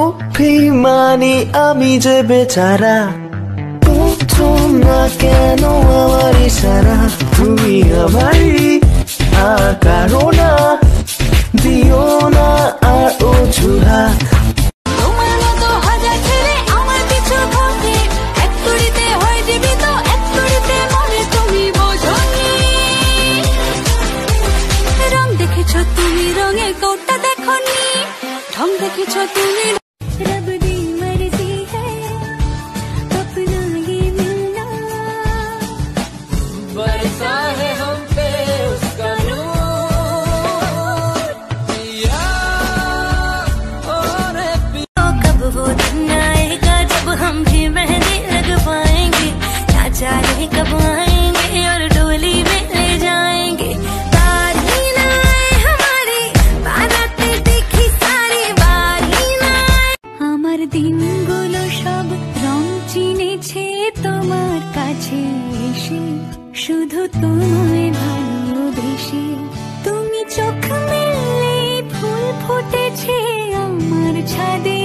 অভিমানী আমি যে বেচারা, বুঝছো না কেন আমার ইশারা? তুমি আমারই কারো না, দিও না আর অজুহাত। তোমার মতো হাজার ছেলে আমার পিছু ঘটে, এক তুড়িতে হয় জীবিত, এক তুড়িতে মরে, তুমি বোঝনি। রং দেখেছ তুমি, রঙের কোটটা দেখনি, ঢং দেখেছ তুমি। रब दी मर्जी है अपना ये मिलना, बरसा है हम पे उसका नूर। कब वो दिन आएगा जब हम भी मेहंदी लग पाएंगे, ना जाने कब आएंगे और डोली में ले जाएंगे। बारी ना आए हमारी बाराते देखी सारी, बारी ना আমার দিনগুলো সব রং চিনেছে তোমার কাছে এসে, শুধু তোমায় ভালোবেসে। তুমি চোখ মেললে ফুল ফুটেছে আমার ছাদে।